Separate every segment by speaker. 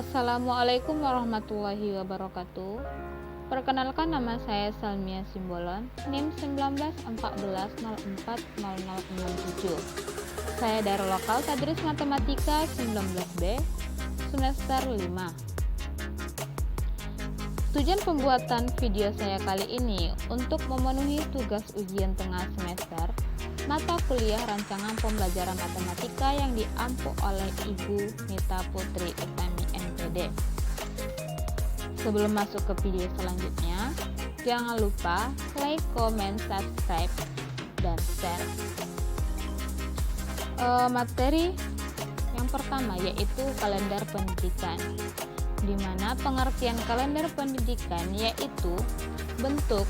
Speaker 1: Assalamualaikum warahmatullahi wabarakatuh. Perkenalkan, nama saya Salmia Simbolon, NIM 1914040067. Saya dari lokal Tadris Matematika 19B, semester 5. Tujuan pembuatan video saya kali ini untuk memenuhi tugas ujian tengah semester mata kuliah rancangan pembelajaran matematika yang diampu oleh Ibu Nita Putri Utami MPD. Sebelum masuk ke video selanjutnya, jangan lupa like, comment, subscribe, dan share. Materi yang pertama yaitu kalender pendidikan, di mana pengertian kalender pendidikan yaitu bentuk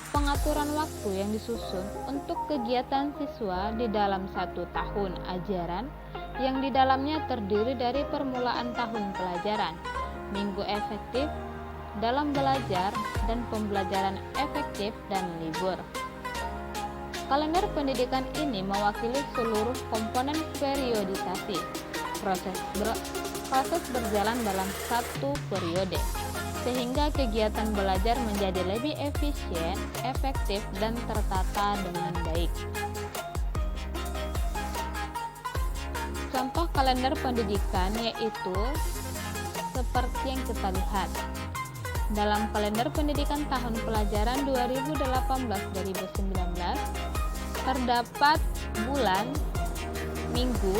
Speaker 1: pengaturan waktu yang disusun untuk kegiatan siswa di dalam satu tahun ajaran yang di dalamnya terdiri dari permulaan tahun pelajaran, minggu efektif dalam belajar, dan pembelajaran efektif dan libur. Kalender pendidikan ini mewakili seluruh komponen periodisasi. Proses berjalan dalam satu periode, sehingga kegiatan belajar menjadi lebih efisien, efektif, dan tertata dengan baik. Contoh kalender pendidikan yaitu seperti yang kita lihat. Dalam kalender pendidikan tahun pelajaran 2018-2019 terdapat bulan, minggu,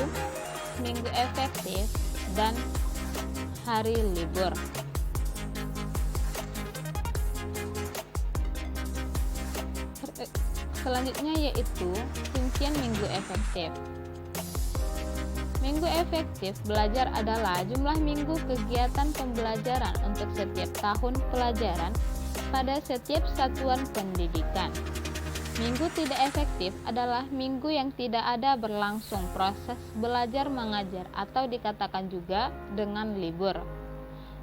Speaker 1: minggu efektif, dan hari libur. Selanjutnya yaitu rincian minggu efektif. Minggu efektif belajar adalah jumlah minggu kegiatan pembelajaran untuk setiap tahun pelajaran pada setiap satuan pendidikan. Minggu tidak efektif adalah minggu yang tidak ada berlangsung proses belajar mengajar atau dikatakan juga dengan libur.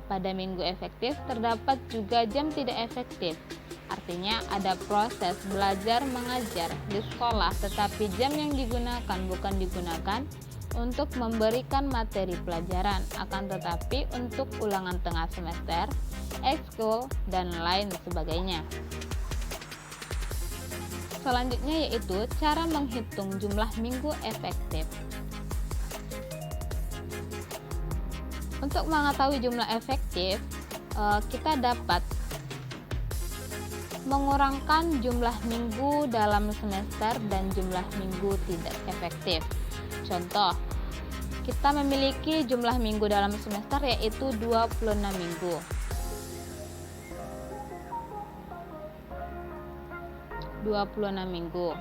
Speaker 1: Pada minggu efektif terdapat juga jam tidak efektif. Artinya ada proses belajar mengajar di sekolah tetapi jam yang digunakan bukan digunakan untuk memberikan materi pelajaran, akan tetapi untuk ulangan tengah semester, ekskul, dan lain sebagainya. Selanjutnya yaitu cara menghitung jumlah minggu efektif. Untuk mengetahui jumlah efektif, kita dapat mengurangkan jumlah minggu dalam semester dan jumlah minggu tidak efektif. Contoh, kita memiliki jumlah minggu dalam semester yaitu 26 minggu. 26 minggu.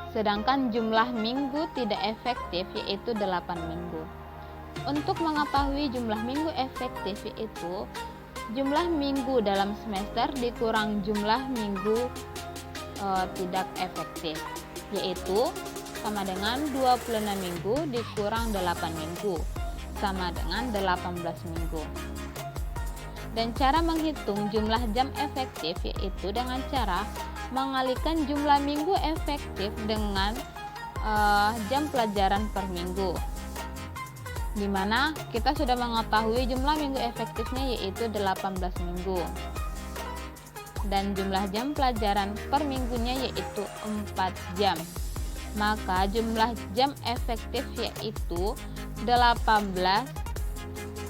Speaker 1: Sedangkan jumlah minggu tidak efektif yaitu 8 minggu. Untuk mengetahui jumlah minggu efektif yaitu jumlah minggu dalam semester dikurang jumlah minggu tidak efektif, yaitu sama dengan 26 minggu dikurang 8 minggu sama dengan 18 minggu. Dan cara menghitung jumlah jam efektif yaitu dengan cara mengalihkan jumlah minggu efektif dengan jam pelajaran per minggu, di mana kita sudah mengetahui jumlah minggu efektifnya yaitu 18 minggu dan jumlah jam pelajaran per minggunya yaitu 4 jam. Maka jumlah jam efektif yaitu 18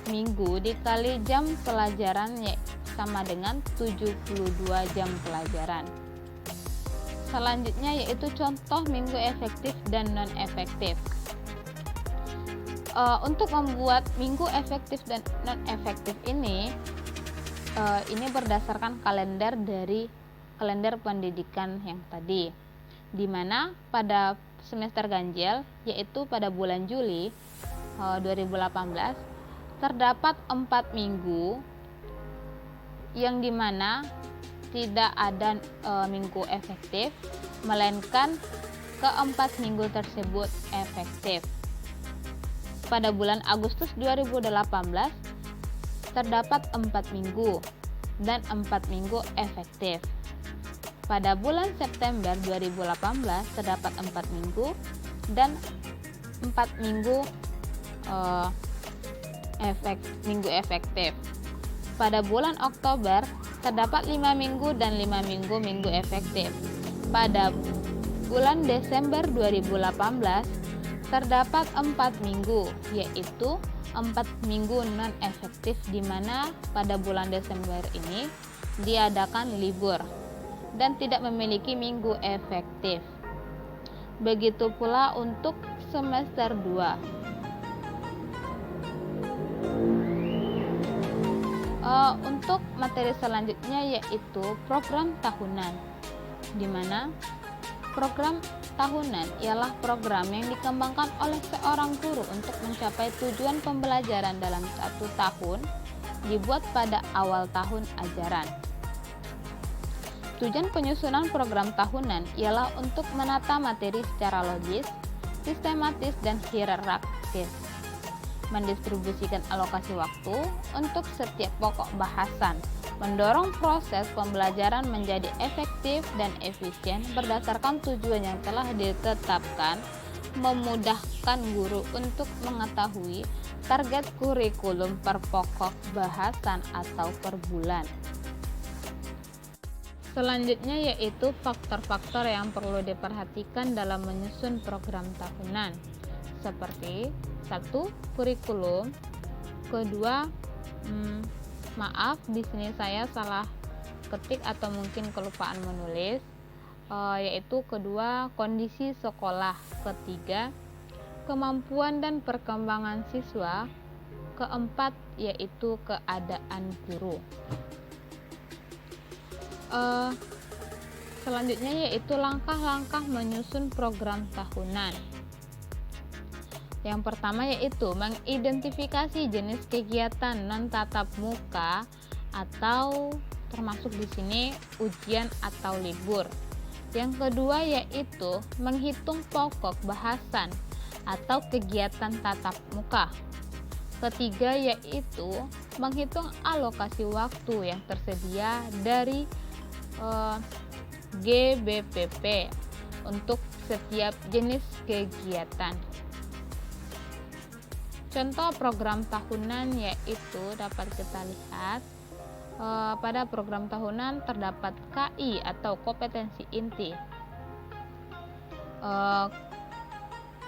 Speaker 1: minggu dikali jam pelajaran sama dengan 72 jam pelajaran. Selanjutnya yaitu contoh minggu efektif dan non efektif. Untuk membuat minggu efektif dan non efektif ini berdasarkan kalender dari kalender pendidikan yang tadi, di mana pada semester ganjil yaitu pada bulan Juli 2018 terdapat 4 minggu yang dimana tidak ada minggu efektif, melainkan keempat minggu tersebut efektif. Pada bulan Agustus 2018 terdapat 4 minggu dan 4 minggu efektif. Pada bulan September 2018 terdapat 4 minggu dan 4 minggu minggu efektif. Pada bulan Oktober terdapat 5 minggu dan 5 minggu efektif. Pada bulan Desember 2018 terdapat 4 minggu, yaitu 4 minggu non efektif, di mana pada bulan Desember ini diadakan libur dan tidak memiliki minggu efektif. Begitu pula untuk semester 2. Untuk materi selanjutnya yaitu program tahunan, di mana program tahunan ialah program yang dikembangkan oleh seorang guru untuk mencapai tujuan pembelajaran dalam 1 tahun, dibuat pada awal tahun ajaran. Tujuan penyusunan program tahunan ialah untuk menata materi secara logis, sistematis, dan hierarkis, mendistribusikan alokasi waktu untuk setiap pokok bahasan, mendorong proses pembelajaran menjadi efektif dan efisien berdasarkan tujuan yang telah ditetapkan, memudahkan guru untuk mengetahui target kurikulum per pokok bahasan atau per bulan. Selanjutnya yaitu faktor-faktor yang perlu diperhatikan dalam menyusun program tahunan, seperti 1. Kurikulum. Kedua, maaf, di sini saya salah ketik atau mungkin kelupaan menulis, yaitu kedua, kondisi sekolah. Ketiga, kemampuan dan perkembangan siswa. Keempat, yaitu keadaan guru. Selanjutnya yaitu langkah-langkah menyusun program tahunan. Yang pertama yaitu mengidentifikasi jenis kegiatan non tatap muka atau termasuk di sini ujian atau libur. Yang kedua yaitu menghitung pokok bahasan atau kegiatan tatap muka. Ketiga yaitu menghitung alokasi waktu yang tersedia dari GBPP untuk setiap jenis kegiatan. Contoh program tahunan yaitu dapat kita lihat pada program tahunan terdapat KI atau kompetensi inti,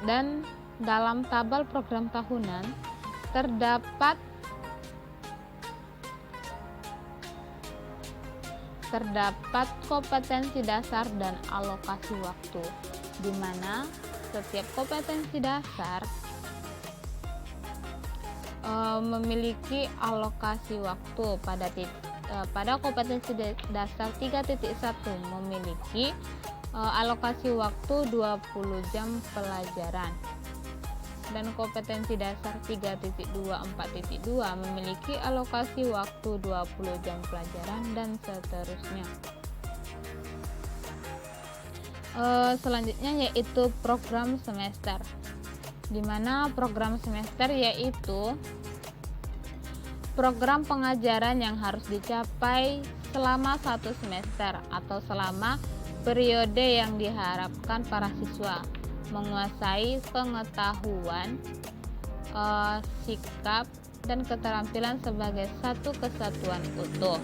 Speaker 1: dan dalam tabel program tahunan terdapat kompetensi dasar dan alokasi waktu, di mana setiap kompetensi dasar memiliki alokasi waktu. Pada kompetensi dasar 3.1 memiliki alokasi waktu 20 jam pelajaran, dan kompetensi dasar 3.2 4.2 memiliki alokasi waktu 20 jam pelajaran, dan seterusnya. Selanjutnya yaitu program semester, di mana program semester yaitu program pengajaran yang harus dicapai selama 1 semester atau selama periode yang diharapkan para siswa menguasai pengetahuan, sikap, dan keterampilan sebagai satu kesatuan utuh.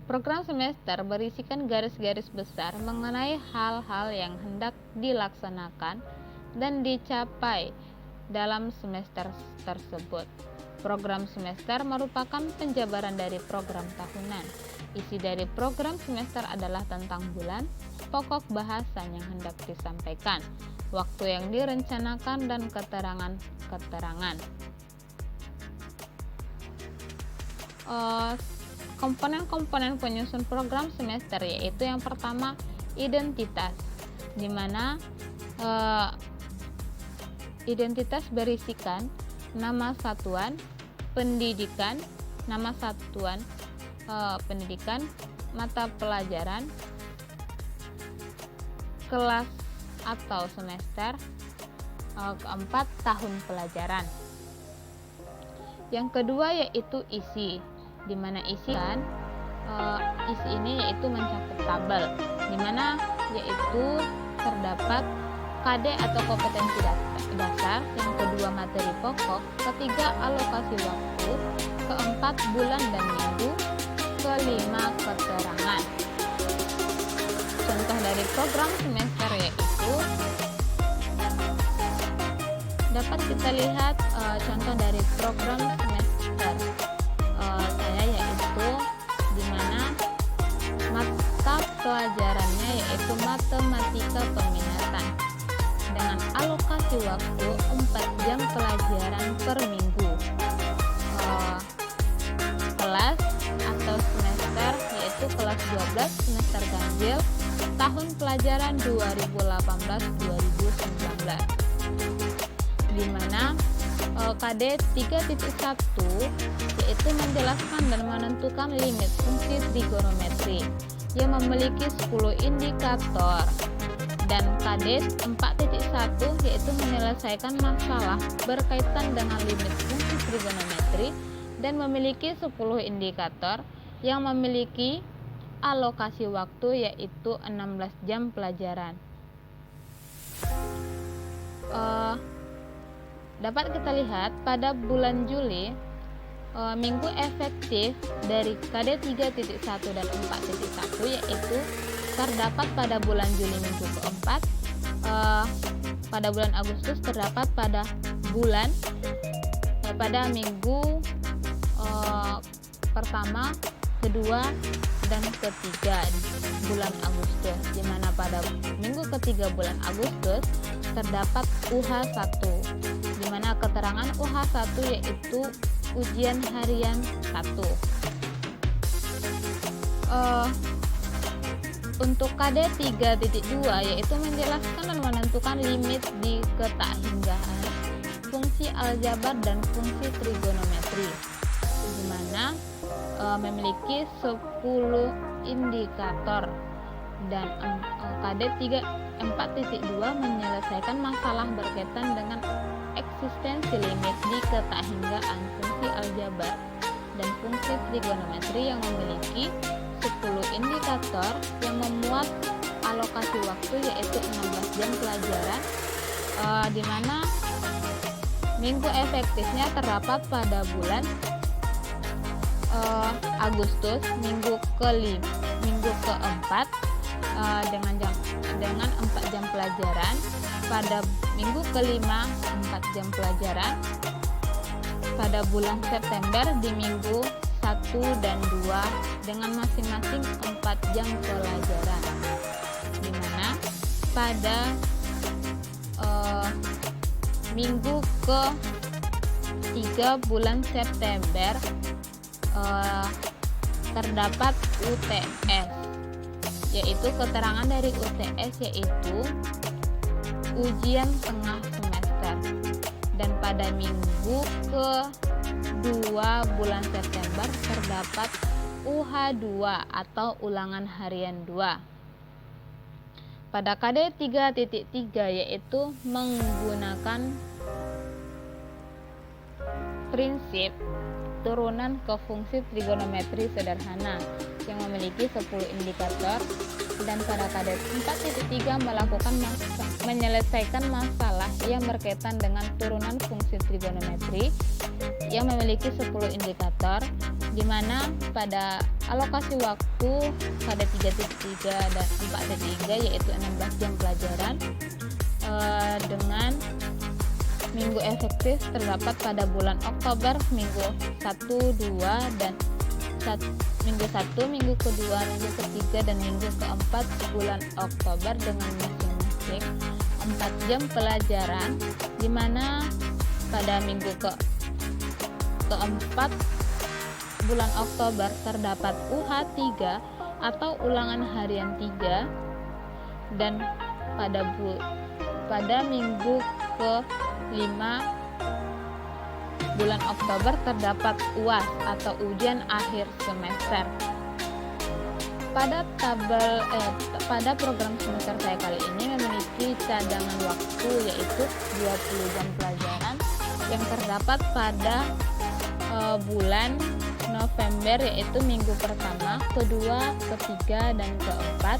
Speaker 1: Program semester berisikan garis-garis besar mengenai hal-hal yang hendak dilaksanakan dan dicapai dalam semester tersebut. Program semester merupakan penjabaran dari program tahunan. Isi dari program semester adalah tentang bulan, pokok bahasan yang hendak disampaikan, waktu yang direncanakan, dan keterangan-keterangan. Komponen-komponen penyusun program semester yaitu yang pertama identitas, di mana identitas berisikan nama satuan pendidikan, mata pelajaran, kelas atau semester, keempat tahun pelajaran. Yang kedua yaitu isi, di mana isi ini yaitu mencakup tabel, di mana yaitu terdapat KD atau kompetensi dasar, yang kedua materi pokok, ketiga alokasi waktu, keempat bulan dan minggu, kelima keterangan. Contoh dari program semester yaitu dapat kita lihat contoh dari program semester saya yaitu dimana mata pelajarannya yaitu matematika peminatan dengan alokasi waktu 4 jam pelajaran per minggu. Kelas atau semester yaitu kelas 12 semester ganjil tahun pelajaran 2018-2019, di mana KD 3.1 yaitu menjelaskan dan menentukan limit fungsi trigonometri yang memiliki 10 indikator, dan KD 4.1 yaitu menyelesaikan masalah berkaitan dengan limit fungsi trigonometri dan memiliki 10 indikator yang memiliki alokasi waktu yaitu 16 jam pelajaran. Dapat kita lihat pada bulan Juli minggu efektif dari KD 3.1 dan 4.1 yaitu terdapat pada bulan Juli minggu keempat, pada bulan Agustus terdapat pada minggu pertama, kedua, dan ketiga bulan Agustus, di mana pada minggu ketiga bulan Agustus terdapat UH1, di mana keterangan UH1 yaitu ujian harian 1. Untuk KD 3.2 yaitu menjelaskan dan menentukan limit di ketakhinggaan, fungsi aljabar dan fungsi trigonometri, di mana memiliki 10 indikator, dan KD 4.2 menyelesaikan masalah berkaitan dengan eksistensi limit di ketakhinggaan fungsi aljabar dan fungsi trigonometri yang memiliki 10 indikator yang memuat alokasi waktu yaitu 16 jam pelajaran, di mana minggu efektifnya terdapat pada bulan Agustus minggu keempat dengan 4 jam pelajaran, pada minggu kelima 4 jam pelajaran, pada bulan September di minggu 1 dan 2 dengan masing-masing 4 jam pelajaran, di mana pada minggu ke-3 bulan September terdapat UTS, yaitu keterangan dari UTS yaitu ujian tengah semester, dan pada minggu ke-2 bulan September terdapat UH2 atau ulangan harian 2. Pada KD 3.3 yaitu menggunakan prinsip turunan ke fungsi trigonometri sederhana yang memiliki 10 indikator, dan pada KD 4.3 menyelesaikan masalah yang berkaitan dengan turunan fungsi trigonometri yang memiliki 10 indikator, di mana pada alokasi waktu KD 3.3 dan 4.3 yaitu 16 jam pelajaran, dengan minggu efektif terdapat pada bulan Oktober minggu 1, 2 dan minggu 1, minggu kedua, minggu ketiga, dan minggu keempat bulan Oktober dengan masing-masing 4 jam pelajaran, di mana pada minggu keempat bulan Oktober terdapat UH3 atau ulangan harian 3, dan pada minggu ke-5 bulan Oktober terdapat UAS atau ujian akhir semester. Pada program semester saya kali ini memiliki cadangan waktu yaitu 20 jam pelajaran yang terdapat pada bulan November, yaitu minggu pertama, kedua, ketiga, dan keempat,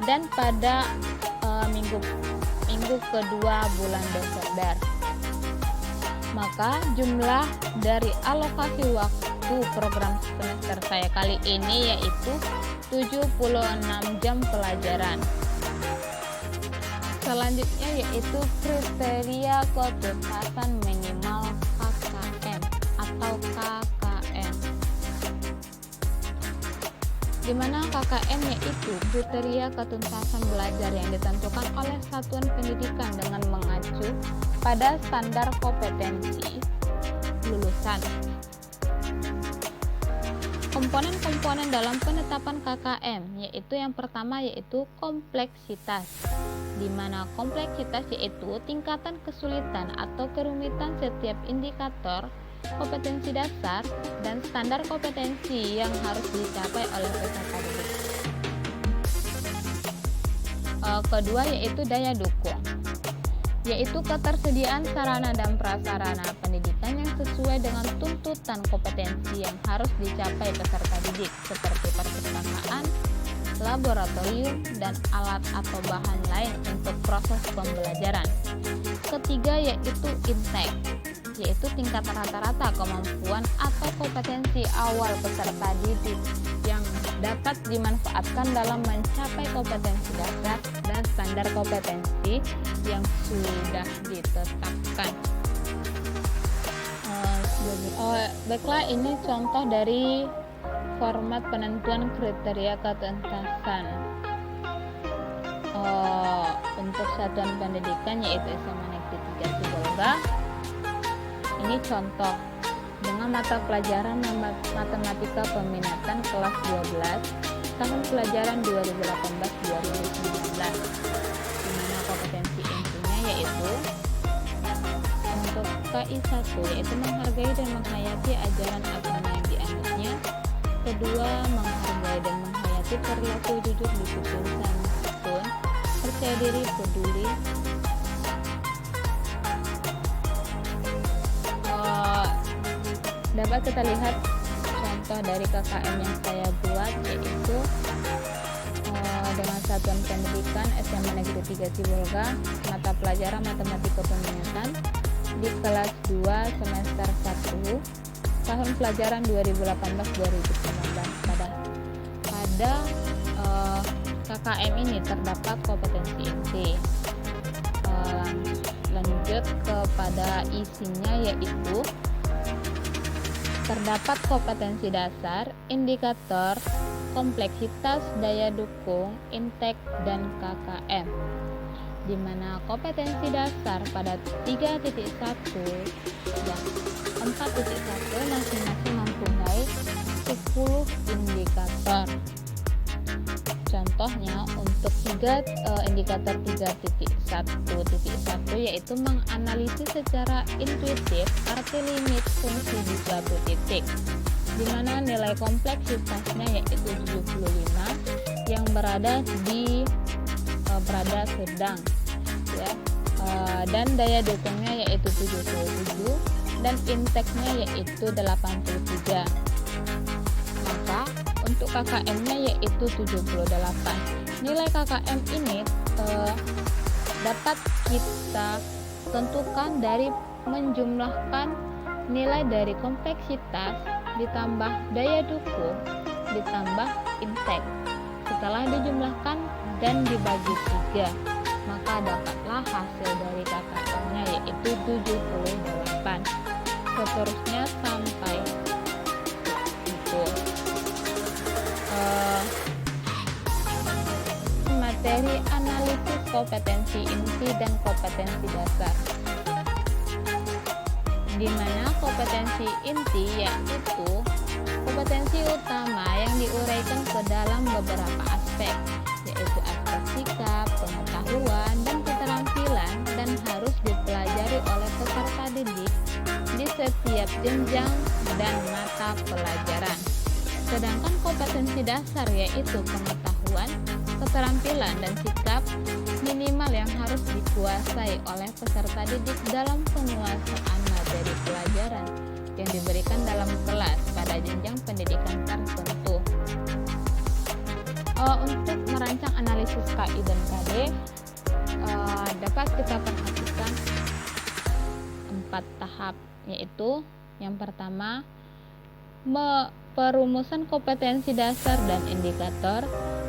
Speaker 1: dan pada minggu minggu kedua bulan Desember. Maka jumlah dari alokasi waktu program semester saya kali ini yaitu 76 jam pelajaran. Selanjutnya yaitu kriteria ketuntasan minimal KKM atau KKM. Di mana KKM yaitu kriteria ketuntasan belajar yang ditentukan oleh satuan pendidikan dengan mengacu pada standar kompetensi lulusan. Komponen-komponen dalam penetapan KKM yaitu yang pertama yaitu kompleksitas, di mana kompleksitas yaitu tingkatan kesulitan atau kerumitan setiap indikator kompetensi dasar dan standar kompetensi yang harus dicapai oleh peserta didik. Kedua yaitu daya dukung, yaitu ketersediaan sarana dan prasarana pendidikan yang sesuai dengan tuntutan kompetensi yang harus dicapai peserta didik seperti perpustakaan, laboratorium, dan alat atau bahan lain untuk proses pembelajaran. Ketiga yaitu intek, yaitu tingkat rata-rata kemampuan atau kompetensi awal peserta didik yang dapat dimanfaatkan dalam mencapai kompetensi dasar dan standar kompetensi yang sudah ditetapkan. Baiklah, ini contoh dari format penentuan kriteria ketuntasan untuk satuan pendidikan yaitu SMA Negeri 3 Sibolga. Ini contoh dengan mata pelajaran matematika peminatan kelas 12 tahun pelajaran 2018-2019, di mana kompetensi intinya yaitu untuk KI 1 yaitu menghargai dan menghayati ajaran agama yang dianutnya. Kedua, menghargai dan menghayati perilaku jujur, disiplin, santun, percaya diri, peduli. Dapat kita lihat contoh dari KKM yang saya buat yaitu dengan satuan pendidikan SMA Negeri 3 Sibolga, mata pelajaran matematika peminatan di kelas 2 semester 1 tahun pelajaran 2018-2019. Pada KKM ini terdapat kompetensi inti. Lanjut kepada isinya yaitu terdapat kompetensi dasar, indikator, kompleksitas, daya dukung, intek, dan KKM. Di mana kompetensi dasar pada 3.1 dan 4.1 masing-masing mempunyai 10 indikator. Contohnya untuk indikator 3.1.1 yaitu menganalisis secara intuitif arti limit fungsi di suatu titik, di mana nilai kompleksitasnya yaitu 75 yang berada sedang ya, dan daya dukungnya yaitu 77 dan inteknya yaitu 83. Maka untuk KKM-nya yaitu 78. Nilai KKM ini dapat kita tentukan dari menjumlahkan nilai dari kompleksitas ditambah daya dukung ditambah intek. Setelah dijumlahkan dan dibagi 3, maka dapatlah hasil dari KKM-nya yaitu 78. Seterusnya sampai itu. Materi analisis kompetensi inti dan kompetensi dasar, di mana kompetensi inti yaitu kompetensi utama yang diuraikan ke dalam beberapa aspek, yaitu aspek sikap, pengetahuan, dan keterampilan, dan harus dipelajari oleh peserta didik di setiap jenjang dan mata pelajaran. Sedangkan kompetensi dasar yaitu pengetahuan, keterampilan, dan sikap minimal yang harus dikuasai oleh peserta didik dalam penguasaan materi pelajaran yang diberikan dalam kelas pada jenjang pendidikan tertentu. Untuk merancang analisis KI dan KD, dapat kita perhatikan 4 tahap, yaitu yang pertama perumusan kompetensi dasar dan indikator,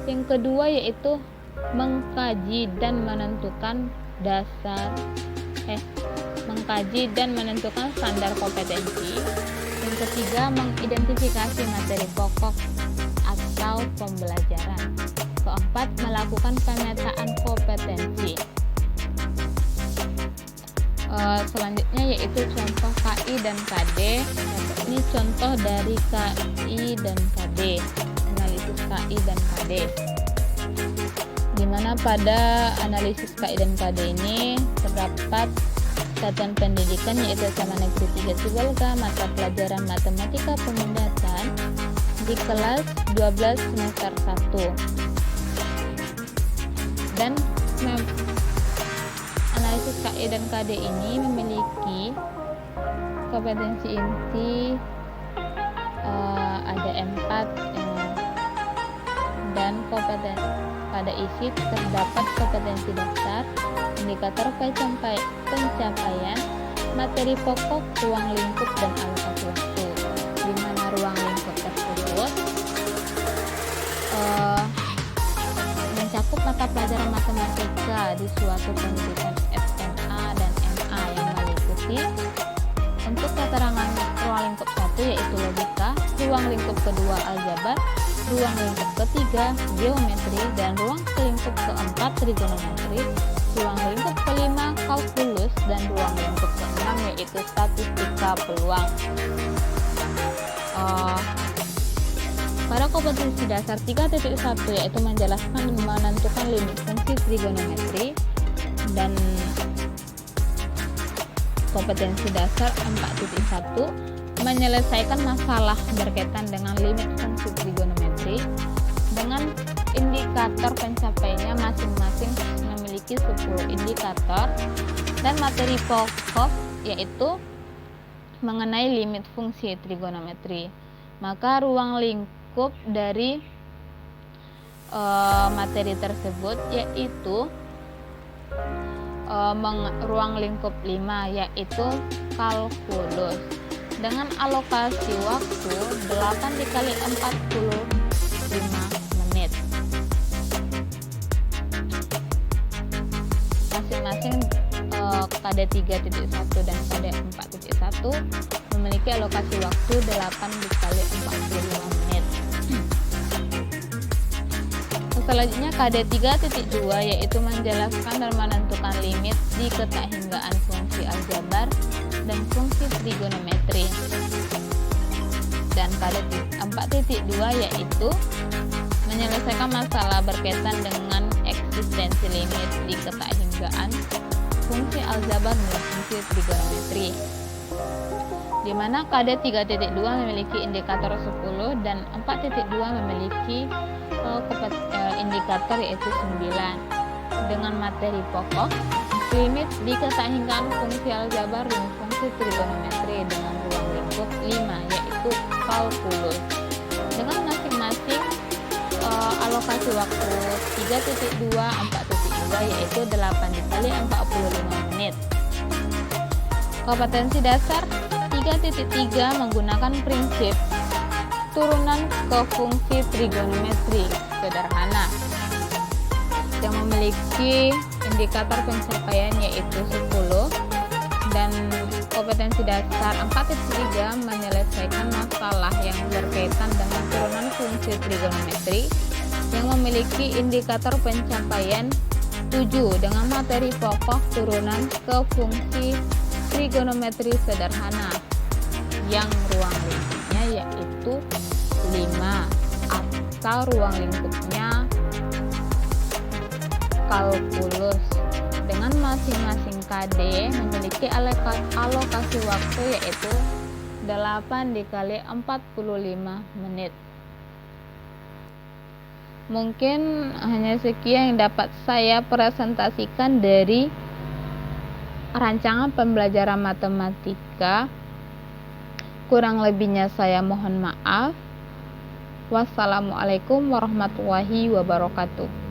Speaker 1: yang kedua yaitu mengkaji dan menentukan standar kompetensi, yang ketiga mengidentifikasi materi pokok atau pembelajaran, keempat melakukan pemetaan kompetensi. Selanjutnya yaitu contoh KI dan KD. Ini contoh dari KI dan KD, analisis KI dan KD. Dimana pada analisis KI dan KD ini terdapat satuan pendidikan yaitu SMA Negeri 3 Sibolga, mata pelajaran matematika pemindahan di kelas 12 semester 1. Dan analisis KI dan KD ini memiliki kompetensi inti ada 4 dan kompetensi pada isi terdapat kompetensi dasar, indikator pencapaian, materi pokok, ruang lingkup, dan alokasi waktu. Di mana ruang lingkup tersebut mencakup mata pelajaran matematika di suatu pendidikan SMA dan MA yang meliputi untuk keterangan ruang lingkup 1 yaitu logika, ruang lingkup kedua aljabar, ruang lingkup ketiga geometri, dan ruang lingkup keempat trigonometri, ruang lingkup kelima kalkulus, dan ruang lingkup keenam yaitu statistika peluang. Pada kompetensi dasar 3.1 yaitu menjelaskan dan menentukan limit fungsi trigonometri, dan kompetensi dasar 4.1 menyelesaikan masalah berkaitan dengan limit fungsi trigonometri dengan indikator pencapaiannya masing-masing memiliki 10 indikator, dan materi pokok yaitu mengenai limit fungsi trigonometri. Maka ruang lingkup dari materi tersebut yaitu ruang lingkup 5 yaitu kalkulus dengan alokasi waktu 8 dikali 45 menit. Masing-masing KD 3.1 dan KD 4.1 memiliki alokasi waktu 8 dikali 45 menit. Selanjutnya KD 3.2 yaitu menjelaskan dan menentukan limit di ketakhingaan fungsi aljabar dan fungsi trigonometri. Dan KD 4.2 yaitu menyelesaikan masalah berkaitan dengan eksistensi limit di ketakhingaan fungsi aljabar dan fungsi trigonometri. Di mana KD 3.2 memiliki indikator 10 dan 4.2 memiliki indikator yaitu 9 dengan materi pokok, limit di ketakhingaan fungsi aljabar dan fungsi trigonometri dengan ruang lingkup 5 yaitu kalkulus dengan masing-masing alokasi waktu 3.2, 4.2 yaitu 8 dikali 45 menit. Kompetensi dasar 3.3 menggunakan prinsip turunan ke fungsi trigonometri sederhana yang memiliki indikator pencapaian yaitu 10, dan kompetensi dasar 4.3 menyelesaikan masalah yang berkaitan dengan turunan fungsi trigonometri yang memiliki indikator pencapaian 7 dengan materi pokok turunan ke fungsi trigonometri sederhana yang ruang lingkupnya yaitu 5 atau ruang lingkupnya kalkulus dengan masing-masing KD memiliki alokasi waktu yaitu 8 dikali 45 menit. Mungkin hanya sekian yang dapat saya presentasikan dari rancangan pembelajaran matematika. Kurang lebihnya saya mohon maaf. Wassalamualaikum warahmatullahi wabarakatuh.